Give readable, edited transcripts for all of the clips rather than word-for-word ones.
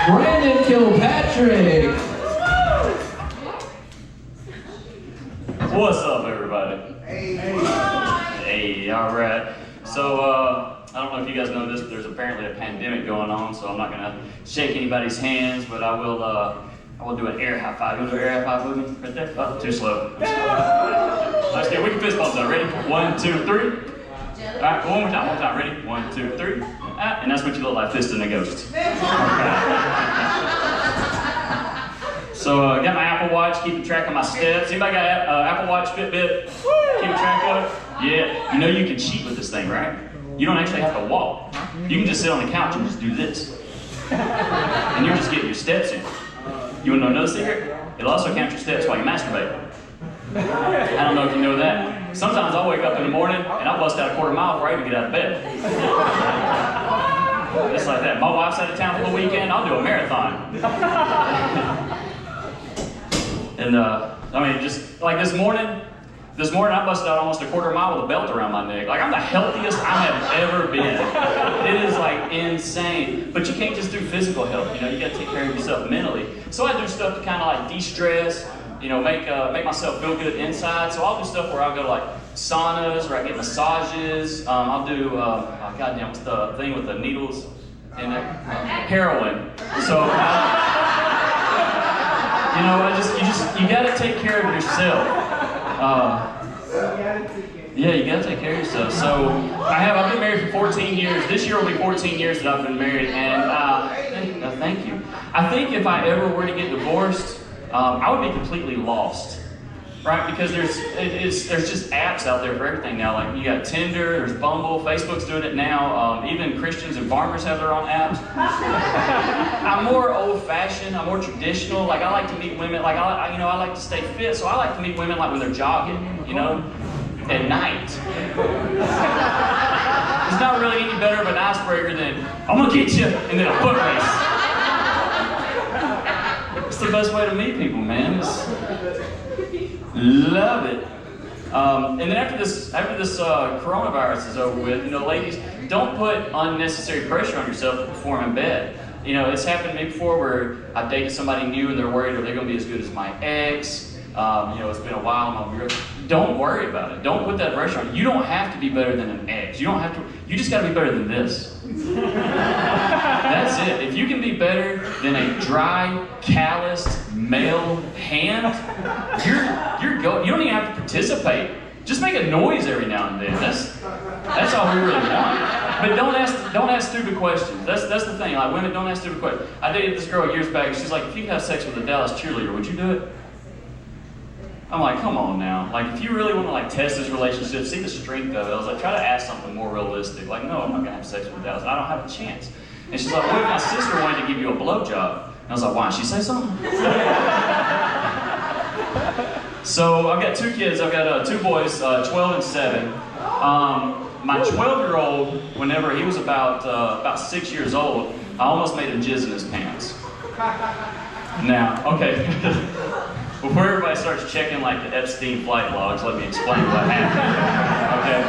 Brandon Kilpatrick. What's up, everybody? Hey, all right. So, I don't know if you guys know this, but there's apparently a pandemic going on, so I'm not going to shake anybody's hands, but I will do an air high five. You want to do an air high five with me? Right there? Oh, too slow. Let's get, we can fist bump though. Ready? 1, 2, 3. All right, one more time. Ready? 1, 2, 3. And that's what you look like, fisting a ghost. So I got my Apple Watch, keeping track of my steps. Anybody got Apple Watch, Fitbit? Keeping track of it? Yeah. You know you can cheat with this thing, right? You don't actually have to walk. You can just sit on the couch and just do this. And you're just getting your steps in. You want to know another secret? It'll also count your steps while you masturbate. I don't know if you know that. Sometimes I'll wake up in the morning and I'll bust out a quarter mile before I even get out of bed. Just like that. My wife's out of town for the weekend, I'll do a marathon. And I mean, just like this morning I busted out almost a quarter mile with a belt around my neck. Like, I'm the healthiest I have ever been. It is like insane. But you can't just do physical health, you know, you gotta take care of yourself mentally. So I do stuff to kind of like de-stress, you know, make myself feel good inside. So I'll do stuff where I'll go to like saunas, or I get massages. I'll do, goddamn, what's the thing with the needles in it? Heroin. So, you know, you gotta take care of yourself. Yeah, you gotta take care of yourself. So I've been married for 14 years. This year will be 14 years that I've been married, and thank you. I think if I ever were to get divorced, I would be completely lost, right? Because there's just apps out there for everything now. Like, you got Tinder, there's Bumble, Facebook's doing it now. Even Christians and farmers have their own apps. I'm more old-fashioned. I'm more traditional. Like, I like to meet women. Like, I like to stay fit, so I like to meet women like when they're jogging, you know, at night. It's not really any better of an icebreaker than I'm gonna get you, and then a foot race. It's the best way to meet people, man. Love it. And then after this coronavirus is over with, you know, ladies, don't put unnecessary pressure on yourself to perform in bed. You know, it's happened to me before where I've dated somebody new and they're worried are they going to be as good as my ex. You know, it's been a while. Don't worry about it. Don't put that pressure on you. You don't have to be better than an ex. You don't have to. You just got to be better than this. That's it. If you can be better than a dry, calloused male hand, you're go. You don't even have to participate. Just make a noise every now and then. That's all we really want. But don't ask stupid questions. That's the thing. Like, women, don't ask stupid questions. I dated this girl years back. She's like, if you could have sex with a Dallas cheerleader, would you do it? I'm like, come on now. Like, if you really want to like test this relationship, see the strength of it. I was like, try to ask something more realistic. Like, no, I'm not gonna have sex with Dallas. I don't have a chance. And she's like, what if my sister wanted to give you a blowjob? And I was like, why? Did she say something? So I've got 2 kids. I've got 2 boys, 12 and 7. My 12-year-old, whenever he was about 6 years old, I almost made him jizz in his pants. Now, okay. Before everybody starts checking like the Epstein flight logs, let me explain what happened. Okay?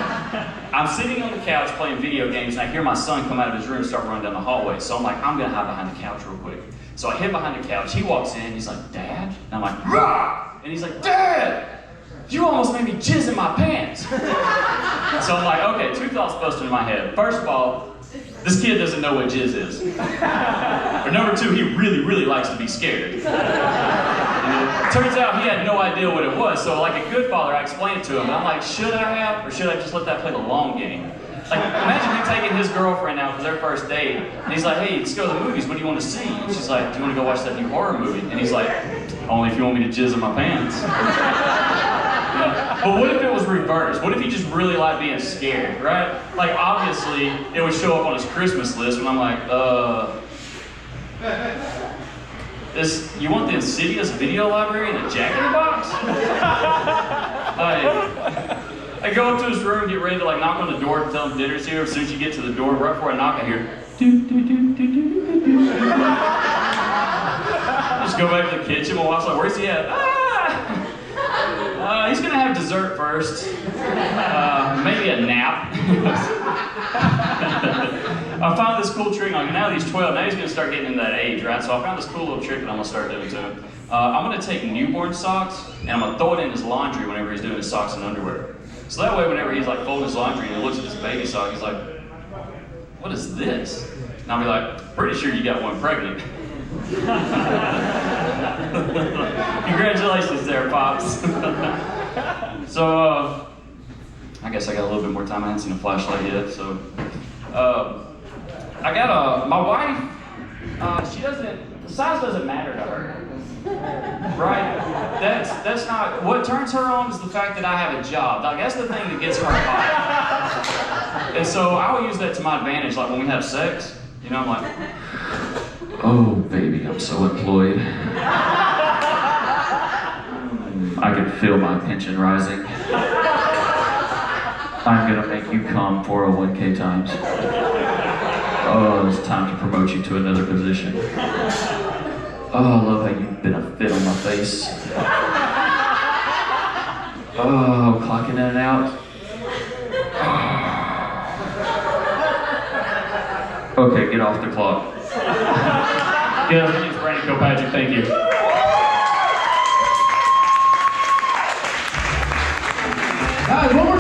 I'm sitting on the couch playing video games, and I hear my son come out of his room and start running down the hallway. So I'm like, I'm gonna hide behind the couch real quick. So I hid behind the couch. He walks in, he's like, Dad? And I'm like, rah! And he's like, Dad! You almost made me jizz in my pants. So I'm like, okay, 2 thoughts busted in my head. First of all, this kid doesn't know what jizz is. Or number 2, he really, really likes to be scared. Turns out he had no idea what it was, so like a good father, I explained it to him, and I'm like, should I have, or should I just let that play the long game? Like, imagine me taking his girlfriend out for their first date, and he's like, hey, let's go to the movies, what do you want to see? And she's like, do you want to go watch that new horror movie? And he's like, only if you want me to jizz in my pants. But what if it was reversed? What if he just really liked being scared, right? Like, obviously, it would show up on his Christmas list, and I'm like, you want the Insidious video library in a Jack-in-the-Box? I go up to his room, get ready to like knock on the door and tell him dinner's here. As soon as you get to the door, right before I knock, I hear just go back to the kitchen. My wife's like, where's he at? He's gonna have dessert first. Maybe a nap. I found this cool trick. Like now he's 12. Now he's gonna start getting in that age, right? So I found this cool little trick that I'm gonna start doing to him. I'm gonna take newborn socks and I'm gonna throw it in his laundry whenever he's doing his socks and underwear. So that way, whenever he's like folding his laundry and he looks at his baby sock, he's like, "What is this?" And I'll be like, "Pretty sure you got one pregnant." Congratulations there, Pops. So, I guess I got a little bit more time. I haven't seen a flashlight yet, so. I got my wife, she doesn't, the size doesn't matter to her. Right? That's not, what turns her on is the fact that I have a job. Like, that's the thing that gets her hot. And so I will use that to my advantage, like when we have sex, you know, I'm like, "Oh, baby, I'm so employed. I can feel my pension rising. I'm gonna make you come 401k times. Oh, it's time to promote you to another position. Oh, I love how you've been a fit on my face. Oh, clocking in and out. Okay, get off the clock." Yeah, my name's Brandon Kilpatrick, thank you. Guys, one more